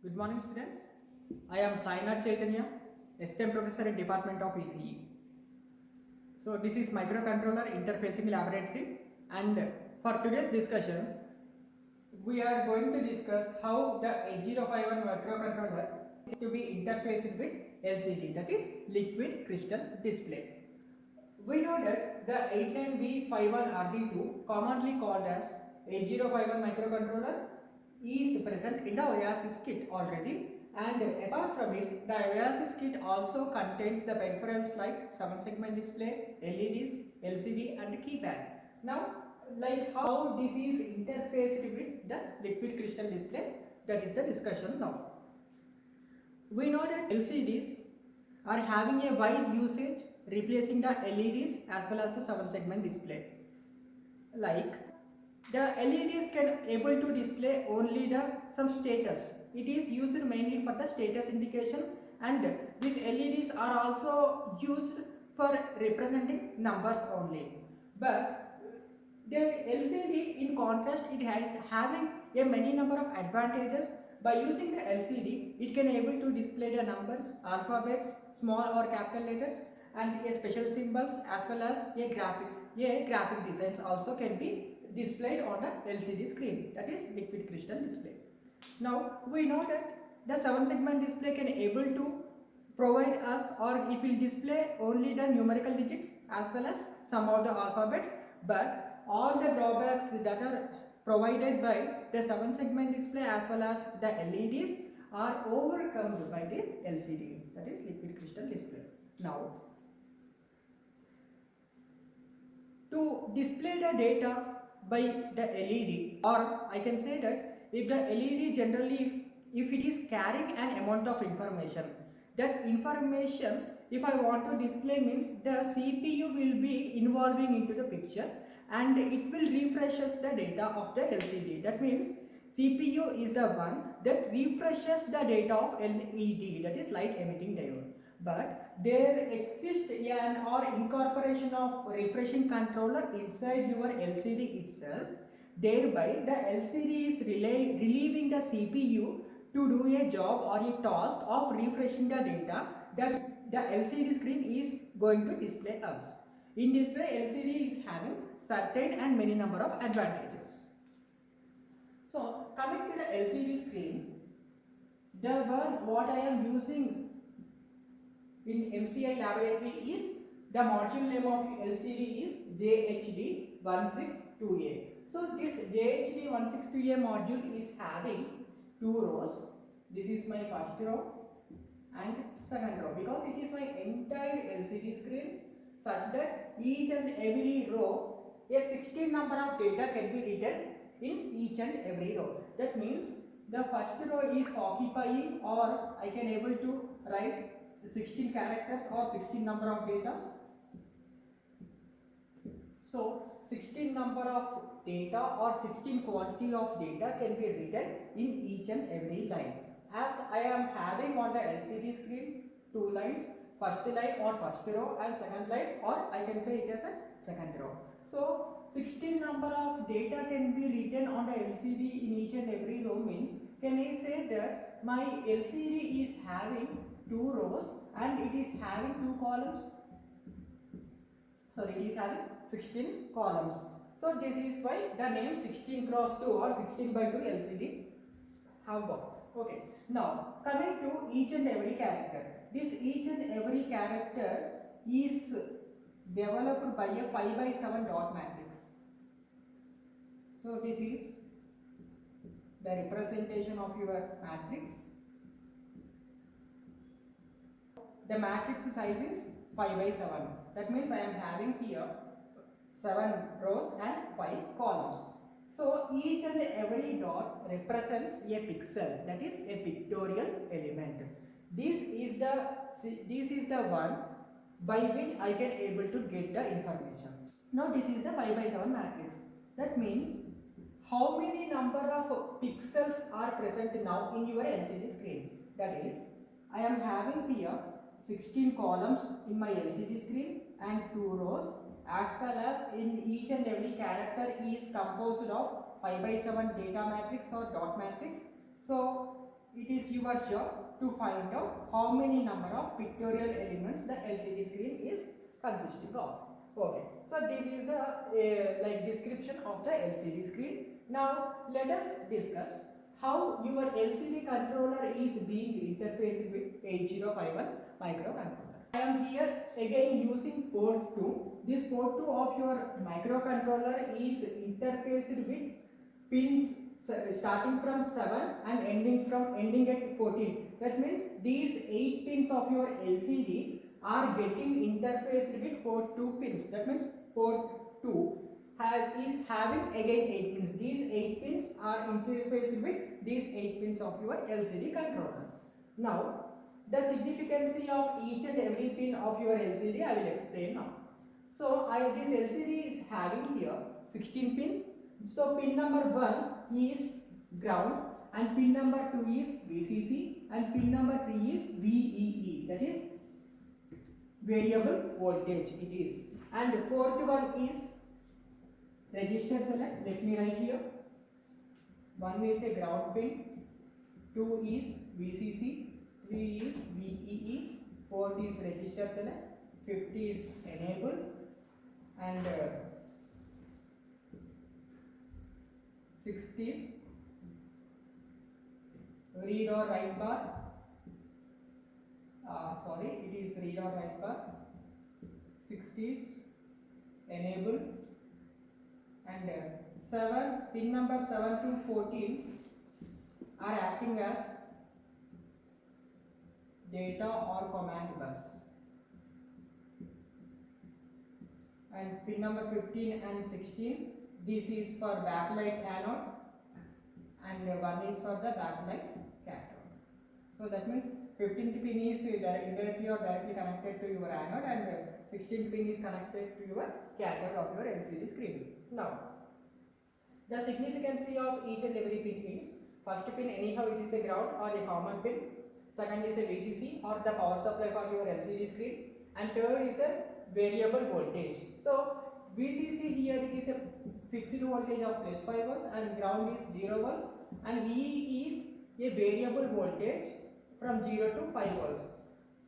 Good morning, students. I am Sainath Chaitanya, STEM professor in Department of ECE. So this is microcontroller interfacing laboratory, and for today's discussion, we are going to discuss how the 8051 microcontroller is to be interfaced with LCD, that is liquid crystal display. We know that the 89B51RD2, commonly called as 8051 microcontroller, is present in the Oasis kit already, and apart from it, the Oasis kit also contains the peripherals like 7-segment display, LEDs, LCD and keypad. Now, like how this is interfaced with the liquid crystal display, that is the discussion now. We know that LCDs are having a wide usage, replacing the LEDs as well as the 7-segment display. Like the LEDs can able to display only the some status. It is used mainly for the status indication, and these LEDs are also used for representing numbers only. But the LCD, in contrast, it has having a many number of advantages. By using the LCD, it can able to display the numbers, alphabets, small or capital letters, and a special symbols as well as a graphic designs also can be displayed on the LCD screen, that is liquid crystal display. Now we know that the 7-segment display can able to provide us, or it will display only the numerical digits as well as some of the alphabets, but all the drawbacks that are provided by the 7-segment display as well as the LEDs are overcome by the LCD, that is liquid crystal display. Now, to display the data by the LED, or I can say that if the LED generally, if it is carrying an amount of information, that information, if I want to display, means the CPU will be involving into the picture and it will refreshes the data of the LCD. That means CPU is the one that refreshes the data of LED, that is light emitting diode. But there exists an or incorporation of refreshing controller inside your LCD itself. Thereby the LCD is relieving the CPU to do a job or a task of refreshing the data that the LCD screen is going to display us. In this way, LCD is having certain and many number of advantages. So coming to the LCD screen, the one what I am using in MCI laboratory is, the module name of LCD is JHD162A. So this JHD162A module is having 2 rows. This is my first row and second row, because it is my entire LCD screen, such that each and every row a 16 number of data can be written in each and every row. That means the first row is occupying, or I can able to write 16 characters or 16 number of data. So 16 number of data or 16 quantity of data can be written in each and every line. As I am having on the LCD screen 2 lines, first line or first row and second line, or I can say it as a second row. So 16 number of data can be written on the LCD in each and every row, means can I say that my LCD is having 2 rows and it is having 2 columns. Sorry, it is having 16 columns. So this is why the name 16 cross 2 or 16 by 2 LCD have got. Okay. Now coming to each and every character. This each and every character is developed by a 5 by 7 dot matrix. So this is the representation of your matrix. The matrix size is 5 by 7. That means I am having here 7 rows and 5 columns. So each and every dot represents a pixel, that is a pictorial element. This is the one by which I can able to get the information. Now this is the 5 by 7 matrix. That means how many number of pixels are present now in your LCD screen. That is, I am having here 16 columns in my LCD screen and 2 rows, as well as in each and every character is composed of 5 by 7 data matrix or dot matrix. So it is your job to find out how many number of pictorial elements the LCD screen is consisting of. Okay, so this is the like description of the LCD screen. Now let us discuss how your LCD controller is being interfaced with 8051 microcontroller. I am here again using port 2. This port 2 of your microcontroller is interfaced with pins starting from 7 and ending at 14. That means these 8 pins of your LCD are getting interfaced with port 2 pins. That means port 2 is having again 8 pins. These 8 pins are interfaced with these 8 pins of your LCD controller. Now, the significance of each and every pin of your LCD I will explain now. So, this LCD is having here 16 pins. So, pin number 1 is ground and pin number 2 is VCC and pin number 3 is VEE, that is variable voltage it is. And fourth one is register select. Let me write here. 1 is a ground pin, 2 is VCC, 3 is VEE, 4th is register select, 5th is enable, and 6th is read or write bar. It is read or write bar. 6th is enable, and 7 pin number 7 to 14 are acting as data or command bus, and pin number 15 and 16, this is for backlight anode and 1 is for the backlight cathode. So that means 15th pin is indirectly or directly connected to your anode and 16th pin is connected to your cathode of your LCD screen. Now, the significance of each and every pin is, first pin anyhow it is a ground or a common pin, second is a VCC or the power supply for your LCD screen, and third is a variable voltage. So VCC here it is a fixed voltage of plus 5 volts and ground is 0 volts, and VE is a variable voltage from 0 to 5 volts.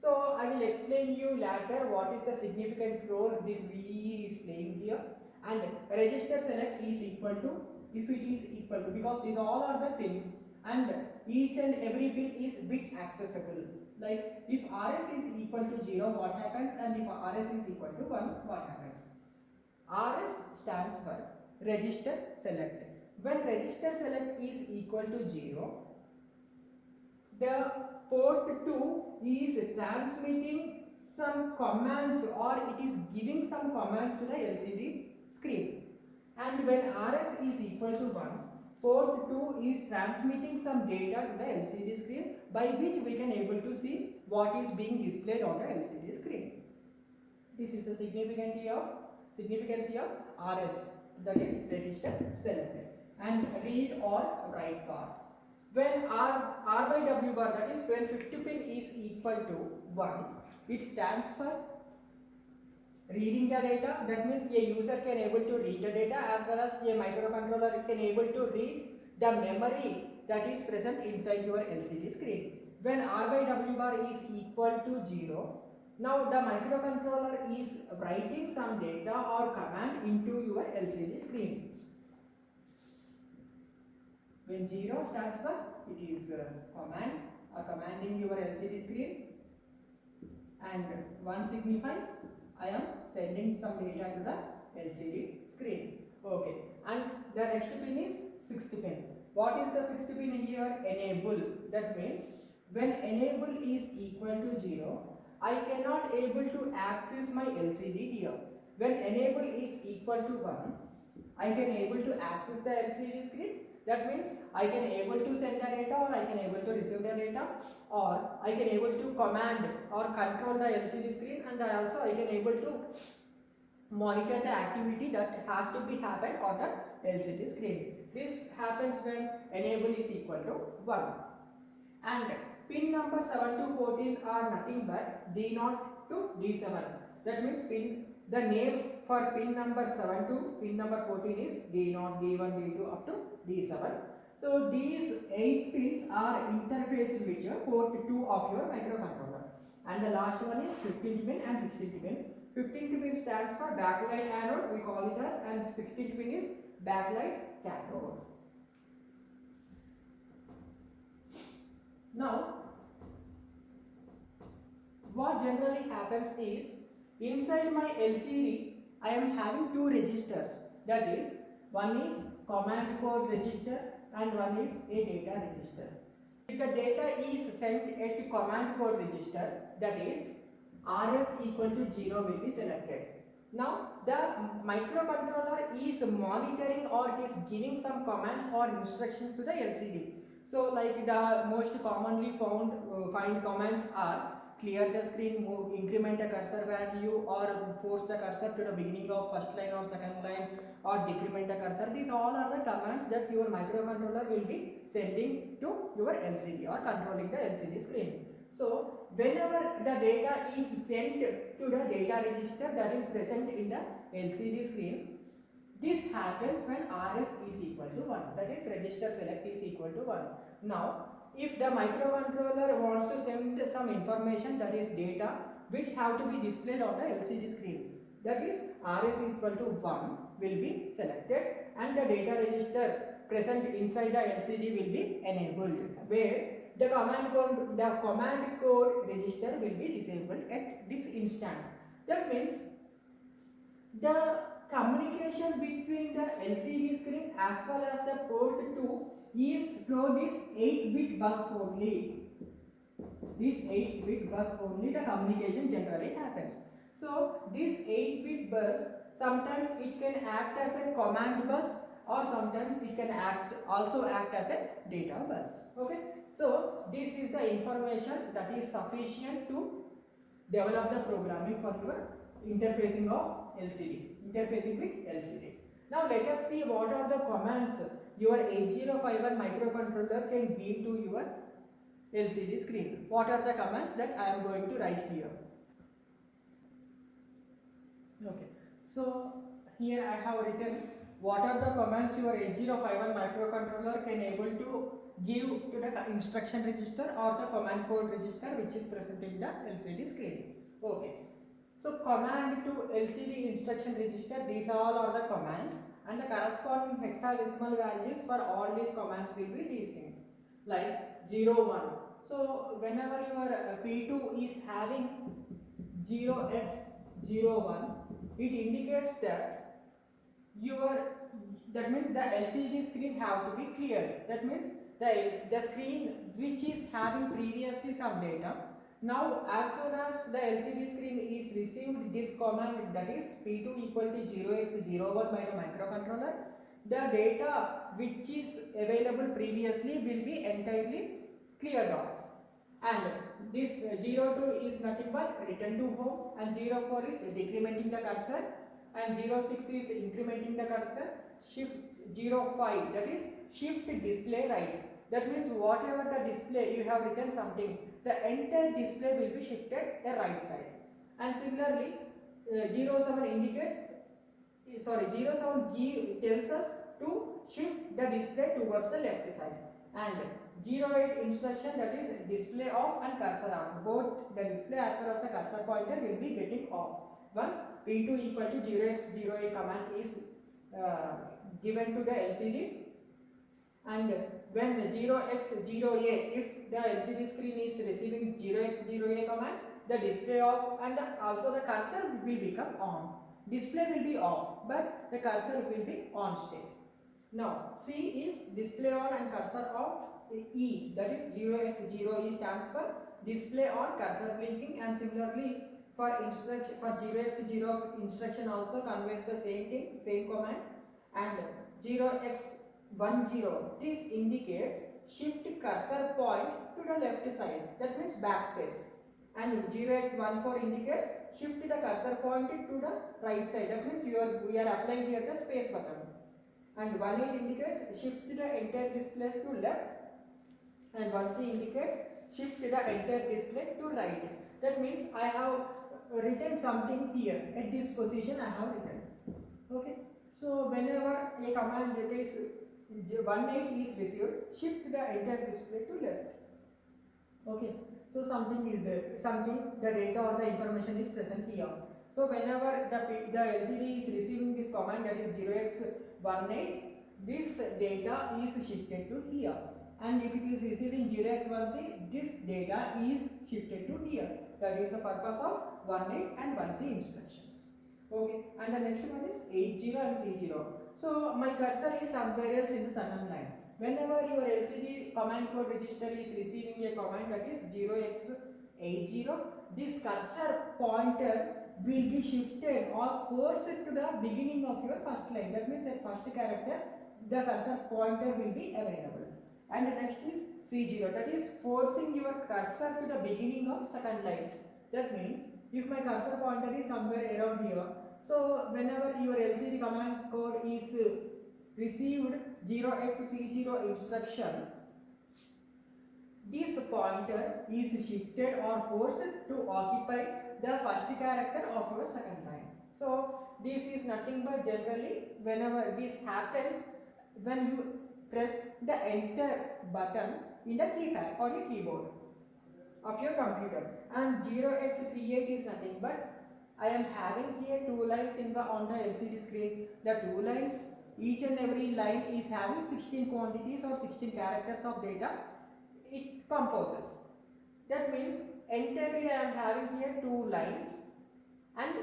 So I will explain you later what is the significant role this VE is playing here. And register select is equal to, if it is equal to, because these all are the pins and each and every pin is bit accessible. Like if RS is equal to 0, what happens, and if RS is equal to 1, what happens? RS stands for register select. When register select is equal to 0, the port 2 is transmitting some commands or it is giving some commands to the LCD screen, and when RS is equal to 1, port 2 is transmitting some data to the LCD screen, by which we can able to see what is being displayed on the LCD screen. This is the significance of RS, that is register select. And read or write bar. When R by W bar, that is when 50 pin is equal to 1, it stands for reading the data. That means a user can able to read the data, as well as a microcontroller can able to read the memory that is present inside your LCD screen. When R by W bar is equal to 0, now the microcontroller is writing some data or command into your LCD screen. When 0 stands for, it is command or commanding your LCD screen, and 1 signifies I am sending some data to the LCD screen. Okay, and the next pin is 6th pin. What is the 6th pin here? Enable. That means when enable is equal to 0, I cannot able to access my LCD here. When enable is equal to 1, I can able to access the LCD screen. That means I can able to send the data, or I can able to receive the data, or I can able to command or control the LCD screen, and also I can able to monitor the activity that has to be happened on the LCD screen. This happens when enable is equal to 1. And pin number 7 to 14 are nothing but D0 to D7. That means the name for pin number 7 to pin number 14 is D0, D1, D2 up to D7. So these 8 pins are interfaced interfacing with your port 2 of your microcontroller. And the last one is 15th pin and 16th pin. 15th pin stands for backlight anode, we call it as, and 16th pin is backlight cathode. Now, what generally happens is, inside my LCD, I am having two registers. That is, one is command code register and one is a data register. If the data is sent at command code register, that is, RS equal to 0 will be selected. Now, the microcontroller is monitoring or it is giving some commands or instructions to the LCD. So, like the most commonly find commands are clear the screen, move, increment the cursor value, or force the cursor to the beginning of first line or second line, or decrement the cursor. These all are the commands that your microcontroller will be sending to your LCD or controlling the LCD screen. So, whenever the data is sent to the data register that is present in the LCD screen, this happens when RS is equal to 1, that is register select is equal to 1. Now, if the microcontroller wants to send some information, that is data, which have to be displayed on the LCD screen, that is RS equal to 1 will be selected and the data register present inside the LCD will be enabled, where the command code register will be disabled at this instant. That means the communication between the LCD screen as well as the port 2 is through this 8-bit bus only. This 8-bit bus only the communication generally happens. So this 8-bit bus, sometimes it can act as a command bus or sometimes it can also act as a data bus. Okay. So this is the information that is sufficient to develop the programming for your interfacing of LCD, interfacing with LCD. Now let us see what are the commands your 8051 microcontroller can give to your LCD screen. What are the commands that I am going to write here? Okay, so here I have written what are the commands your 8051 microcontroller can able to give to the instruction register or the command code register which is present in the LCD screen. Okay, so command to LCD instruction register, these all are the commands and the corresponding hexadecimal values for all these commands will be these things like 0, 1. So whenever your P2 is having 0x01, it indicates that that means the LCD screen have to be clear. That means the screen which is having previously some data, now as soon as the LCD screen is received this command, that is P2 equal to 0x01 by the microcontroller, the data which is available previously will be entirely cleared off, and this 02 is nothing but return to home, and 04 is decrementing the cursor, and 06 is incrementing the cursor, shift 05 that is shift display right. That means whatever the display you have written something, the entire display will be shifted a right side. And similarly 07 indicates, 07 tells us to shift the display towards the left side, and 08 instruction, that is display off and cursor off, both the display as well as the cursor pointer will be getting off once P2 equal to 0x08 command is given to the LCD. And when 0x0a, if the LCD screen is receiving 0x0a command, the display off and also the cursor will become on. Display will be off but the cursor will be on state. Now C is display on and cursor off. E, that is 0x0e stands for display on, cursor blinking, and similarly for 0x0 instruction also conveys the same thing, same command. And 0x10, this indicates shift cursor point to the left side, that means backspace. And 0x14 indicates shift the cursor point to the right side, that means we are applying here the space button. And 18 indicates shift the entire display to left, and 1C indicates shift the entire display to right. That means I have written something here at this position I have written. Okay, so whenever a command that is 18 is received, shift the entire display to left. Okay, so something is there, something the data or the information is present here. So whenever the LCD is receiving this command, that is 0x18, this data is shifted to here, and if it is receiving 0x1c, this data is shifted to here. That is the purpose of 18 and 1c instructions. Okay, and the next one is 80 and C0. So my cursor is somewhere else in the second line. Whenever your LCD command code register is receiving a command, that is 0x80, this cursor pointer will be shifted or forced to the beginning of your first line. That means at first character, the cursor pointer will be available. And the next is C0, that is forcing your cursor to the beginning of second line. That means if my cursor pointer is somewhere around here, so whenever your LCD command code is received 0xC0 instruction, this pointer is shifted or forced to occupy the first character of your second line. So this is nothing but generally whenever this happens, when you press the enter button in the keypad or your keyboard of your computer, and 0x38 is nothing but I am having here two lines on the LCD screen. The two lines, each and every line is having 16 quantities or 16 characters of data it composes. That means entirely I am having here two lines and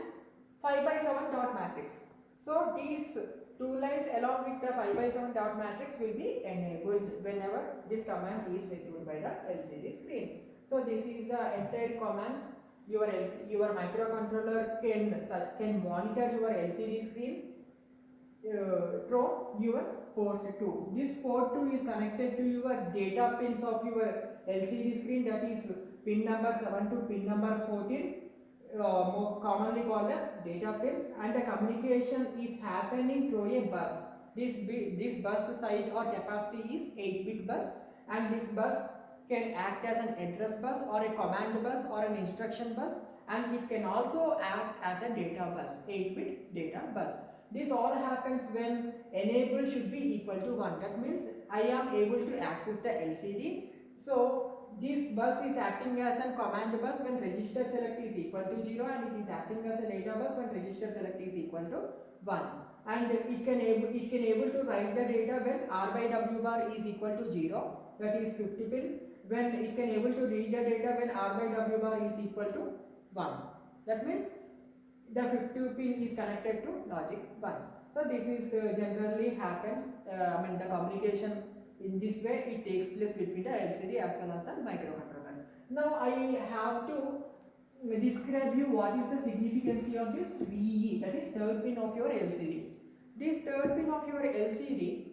5 by 7 dot matrix. So these two lines along with the 5 by 7 dot matrix will be enabled whenever this command is received by the LCD screen. So this is the entire commands your microcontroller can monitor your LCD screen from your port 2. This port 2 is connected to your data pins of your LCD screen, that is pin number 7 to pin number 14, more commonly called as data pins, and the communication is happening through a bus. This bus size or capacity is 8-bit bus, and this bus can act as an address bus or a command bus or an instruction bus, and it can also act as a data bus, 8-bit data bus. This all happens when enable should be equal to 1. That means I am able to access the LCD. So this bus is acting as a command bus when register select is equal to 0, and it is acting as a data bus when register select is equal to 1. And it can able to write the data when R by W bar is equal to 0, that is 50 pin. When it can able to read the data when R by W bar is equal to 1. That means the 50 pin is connected to logic 1. So this is generally happens, the communication in this way it takes place between the LCD as well as the microcontroller. Now I have to describe you what is the significance of this VE, that is third pin of your LCD. This third pin of your LCD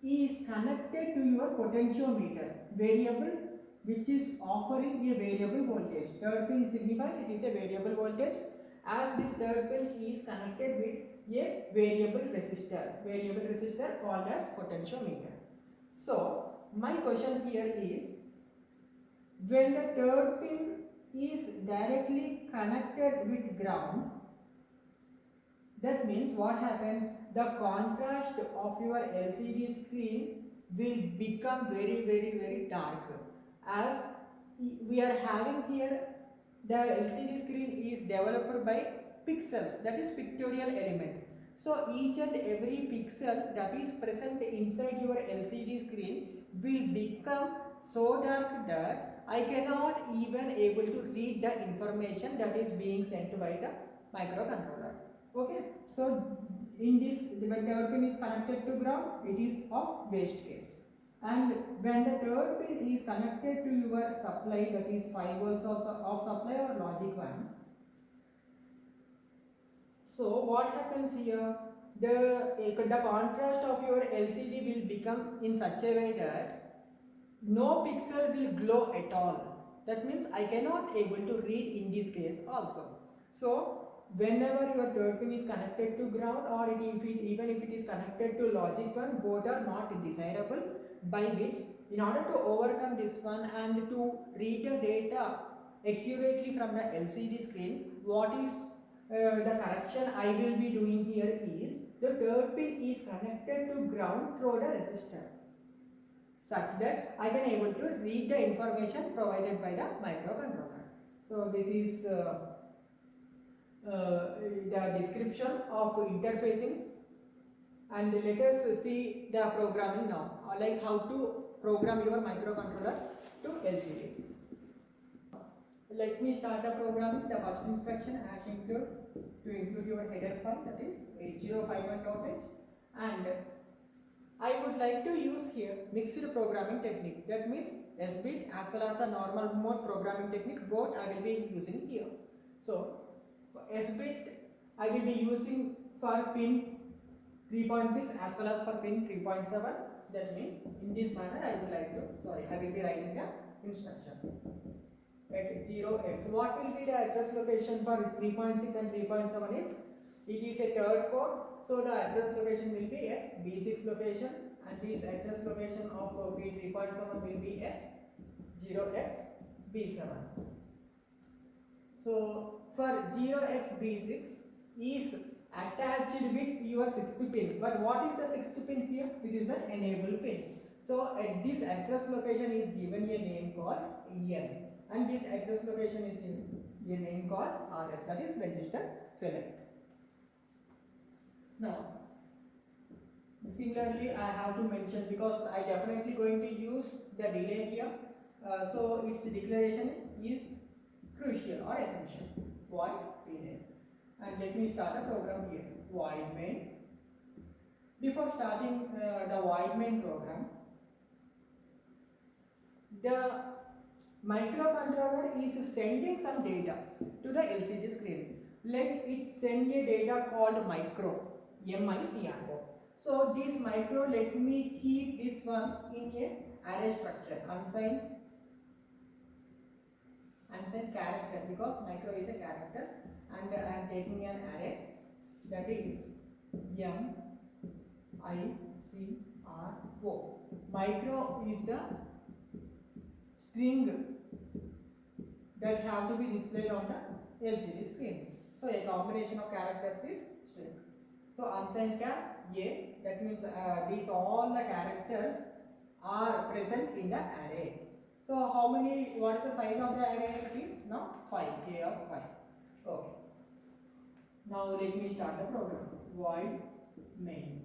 is connected to your potentiometer variable, which is offering a variable voltage. Third pin signifies it is a variable voltage, as this third pin is connected with a variable resistor called as potentiometer. So my question here is, when the third pin is directly connected with ground, that means what happens, the contrast of your LCD screen will become very dark, as we are having here the LCD screen is developed by pixels, that is pictorial element. So each and every pixel that is present inside your LCD screen will become so dark that I cannot even able to read the information that is being sent by the microcontroller. Okay, so in this, when the third pin is connected to ground, it is of waste case. And when the third pin is connected to your supply, that is 5 volts of supply or logic 1. So what happens here? The contrast of your LCD will become in such a way that no pixel will glow at all. That means I cannot able to read in this case also. So whenever your third pin is connected to ground, or even if it is connected to logic 1, both are not desirable, by which in order to overcome this one and to read the data accurately from the LCD screen, what is the correction I will be doing here is, the third pin is connected to ground through the resistor. such that I can able to read the information provided by the microcontroller. So this is the description of interfacing, and let us see the programming now, like how to program your microcontroller to LCD. Let me start the programming. The first instruction hash include to include your header file, that is 8051.h, and I would like to use here mixed programming technique. That means S-bit as well as a normal mode programming technique, both I will be using here. So for S-bit I will be using for pin 3.6 as well as for pin 3.7. That means in this manner I will be writing the instruction. At 0x, what will be the address location for 3.6 and 3.7 is, it is a third port, so the address location will be at B6 location, and this address location of B3.7 will be at 0x B7. So for 0x B6 is attached with your 6th pin, but what is the 6th pin here? It is an enable pin. So at this address location is given a name called EN, and this address location is in a name called RS, that is register select. Now similarly I have to mention, because I definitely going to use the delay here, so its declaration is crucial or essential. Void delay, and let me start a program here. Void main. Before starting the void main program, the microcontroller is sending some data to the LCD screen. Let it send a data called micro, M-I-C-R-O. So this micro, let me keep this one in a array structure, unsigned character, because micro is a character, and I am taking an array that is M-I-C-R-O. Micro is the string that have to be displayed on the LCD screen. So a combination of characters is string. So unsigned char A, that means these all the characters are present in the array. So how many, what is the size of the array it is? Now 5, K of 5. Okay. Now let me start the program. Void main.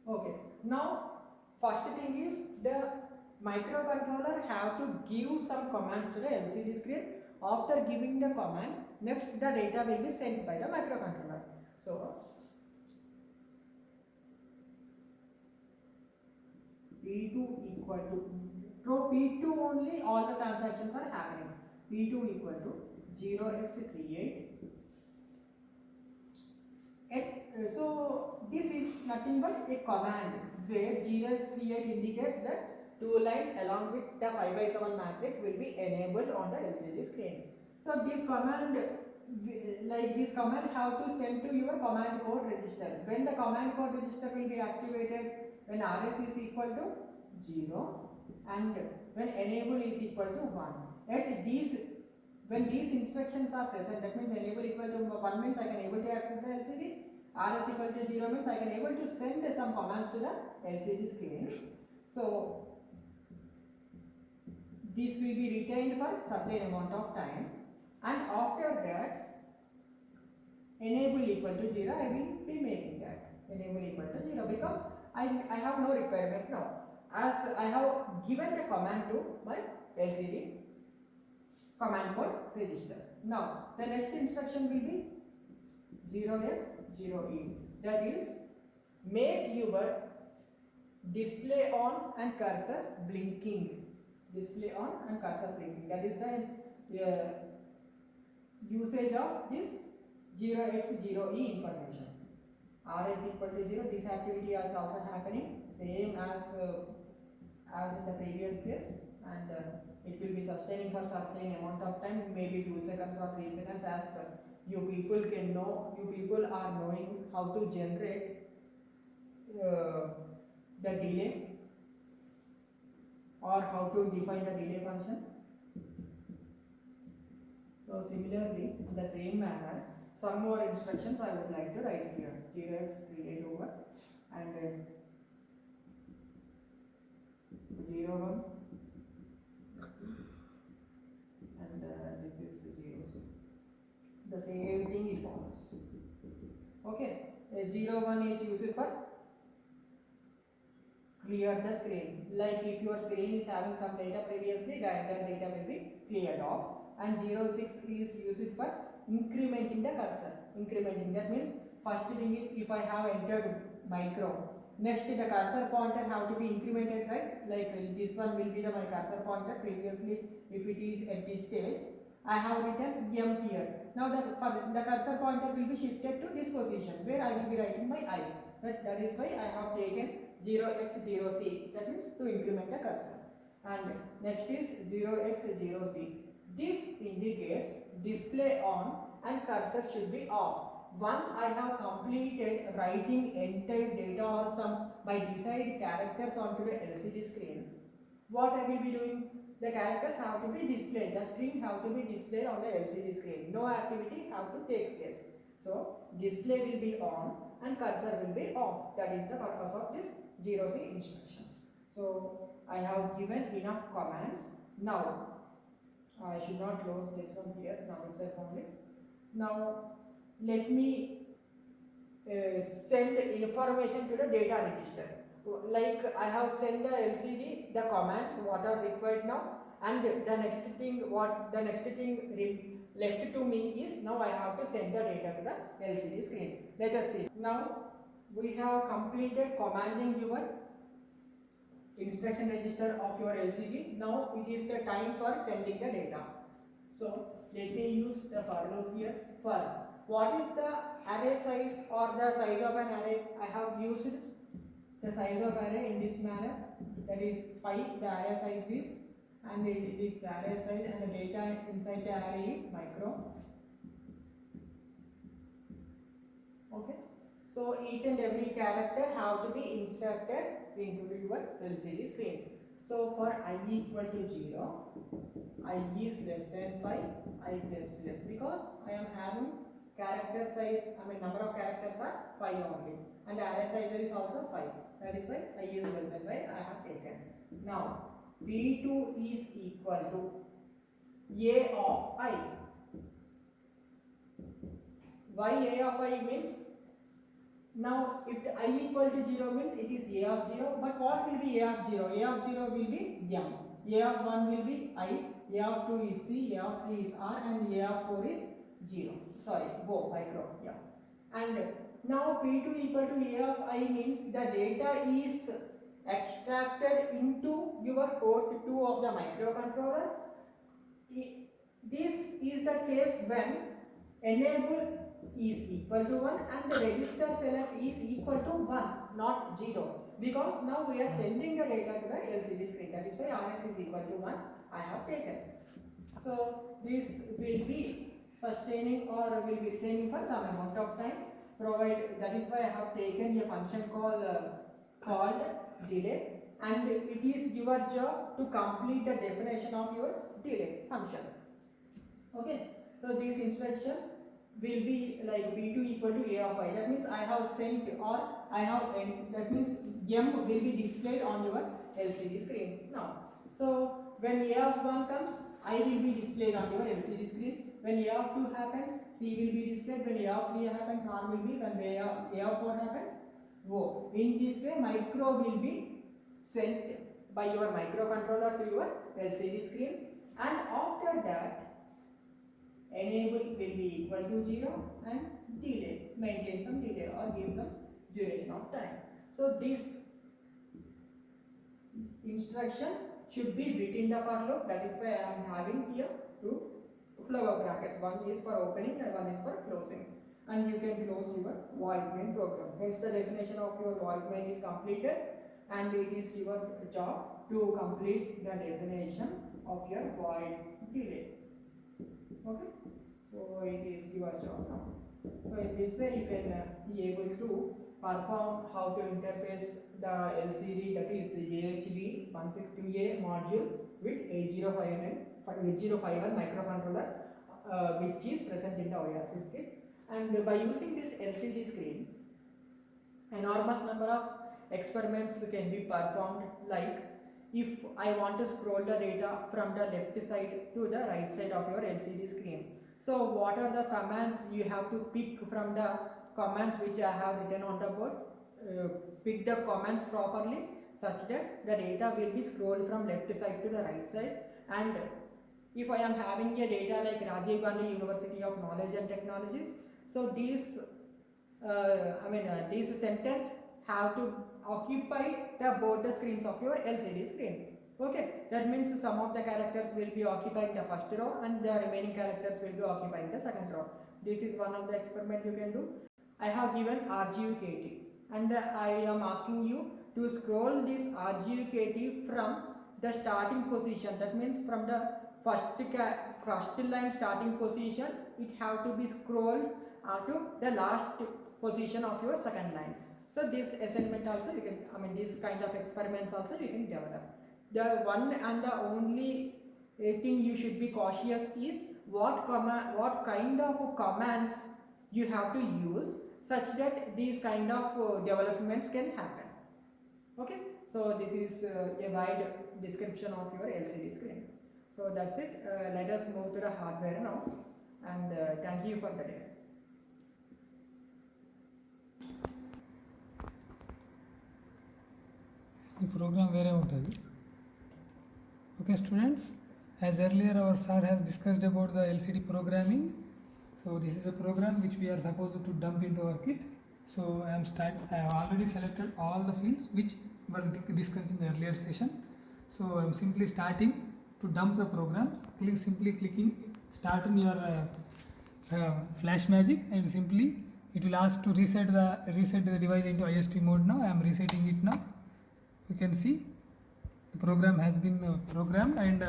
Okay. Now first thing is, the microcontroller have to give some commands to the LCD screen. After giving the command, next the data will be sent by the microcontroller. So P2 equal to, through P2 only all the transactions are happening. P2 equal to 0x38. So this is nothing but a command where 0x38 indicates that two lines along with the 5x7 matrix will be enabled on the LCD screen. So this command, like this command have to send to your command code register. When the command code register will be activated, when RS is equal to 0 and when enable is equal to 1. At these, when these instructions are present, that means enable equal to 1 means I can able to access the LCD. RS equal to 0 means I can able to send some commands to the LCD screen. So this will be retained for certain amount of time, and after that enable equal to 0 I will be making that enable equal to 0, because I have no requirement now, as I have given the command to my LCD command code register. Now the next instruction will be 0x0e, that is make your display on and cursor blinking. Display on and cursor blinking, that is the usage of this 0x0e information. R is equal to 0, this activity is also happening same as in the previous case, and it will be sustaining for certain amount of time, maybe 2 seconds or 3 seconds, as you people can know, you people are knowing how to generate the delay or how to define the delay function. So similarly, in the same manner, some more instructions I would like to write here. 0x create over, and 0 1 and this is 0 0. The same thing it follows. Okay, 0 1 is used for clear the screen. Like if your screen is having some data previously, the entire data will be cleared off. And 0 6 is used for incrementing the cursor. Incrementing, that means first thing is if I have entered micro, next the cursor pointer have to be incremented, right? Like this one will be my cursor pointer. Previously, if it is at this stage, I have written M here. Now the cursor pointer will be shifted to this position where I will be writing my I. That is why I have taken 0x0c, that means to increment the cursor. And next is 0x0c. This indicates display on and cursor should be off. Once I have completed writing entire data or some my desired characters onto the LCD screen, what I will be doing? The characters have to be displayed, the string have to be displayed on the LCD screen. No activity have to take place. So display will be on and cursor will be off. That is the purpose of this 0C instruction. So I have given enough commands. Now I should not close this one here, now itself only. Now let me send information to the data register. Like I have sent the LCD the commands what are required now, and the next thing left to me is now I have to send the data to the LCD screen. Let us see. Now we have completed commanding your instruction register of your LCD. Now it is the time for sending the data. So let me use the for loop here. For what is the array size or the size of an array? I have used the size of array in this manner, that is 5 the array size is, and this array size and the data inside the array is micro. Okay, so each and every character have to be inserted into your LCD screen. So for I equal to 0, I is less than 5, I plus plus, because I am having character size, number of characters are 5 only, and the array size is also 5. That is why I is less than 5 I have taken. Now P2 is equal to A of I. Why A of I means, now if the I equal to 0 means it is A of 0, but what will be A of 0? A of 0 will be M, A of 1 will be I, A of 2 is C, A of 3 is R, and A of 4 is 0. Sorry, O, micro, yeah. And now P2 equal to A of I means the data is extracted into your port 2 of the microcontroller. This is the case when enable is equal to 1 and the register select is equal to 1, not 0. Because now we are sending the data to the LCD screen. That is why RS is equal to 1 I have taken. So this will be sustaining or will be retaining for some amount of time. That is why I have taken a function called delay, and it is your job to complete the definition of your delay function. Okay, so these instructions will be like B2 equal to A of I. That means I have sent or I have, that means M will be displayed on your LCD screen now. So when A of 1 comes, I will be displayed on your LCD screen. When A of 2 happens, C will be displayed. When A of 3 happens, R will be. When A of 4 happens, O. In this way, micro will be sent by your microcontroller to your LCD screen, and after that, enable will be equal to 0 and delay, maintain some delay or give some duration of time. So these instructions should be within the for loop. That is why I am having here two flower brackets. One is for opening and one is for closing. And you can close your void main program. Hence the definition of your void main is completed, and it is your job to complete the definition of your void delay. Okay, so it is your job now. So in this way you can be able to perform how to interface the LCD, that is JHB 162A module with 8051 microcontroller which is present in the OASIS kit. And by using this LCD screen, enormous number of experiments can be performed, like if I want to scroll the data from the left side to the right side of your LCD screen. So what are the commands you have to pick from the commands which I have written on the board? Pick the commands properly such that the data will be scrolled from left side to the right side. And if I am having a data like Rajiv Gandhi University of Knowledge and Technologies, so these these sentence have to occupy the both the screens of your LCD screen. Okay, that means some of the characters will be occupying the first row and the remaining characters will be occupying the second row. This is one of the experiment you can do. I have given RGUKT and I am asking you to scroll this RGUKT from the starting position. That means from the first line starting position, it have to be scrolled to the last position of your second line. So this assignment also you can, this kind of experiments also you can develop. The one and the only thing you should be cautious is what kind of commands you have to use such that these kind of developments can happen. Okay, so this is a wide description of your LCD screen. So that's it. Let us move to the hardware now, and thank you for the day. The program వేరే ఉంటుంది. Okay students, as earlier our sir has discussed about the LCD programming, so this is a program which we are supposed to dump into our kit. So I have already selected all the fields which were discussed in the earlier session. So I am simply starting to dump the program. Simply clicking start in your FlashMagic, and simply it will ask to reset the device into ISP mode. Now I am resetting it now. You can see the program has been programmed, and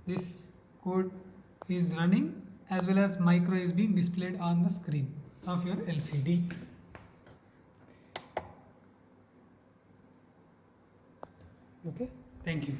this code is running, as well as micro is being displayed on the screen of your LCD. Okay, thank you.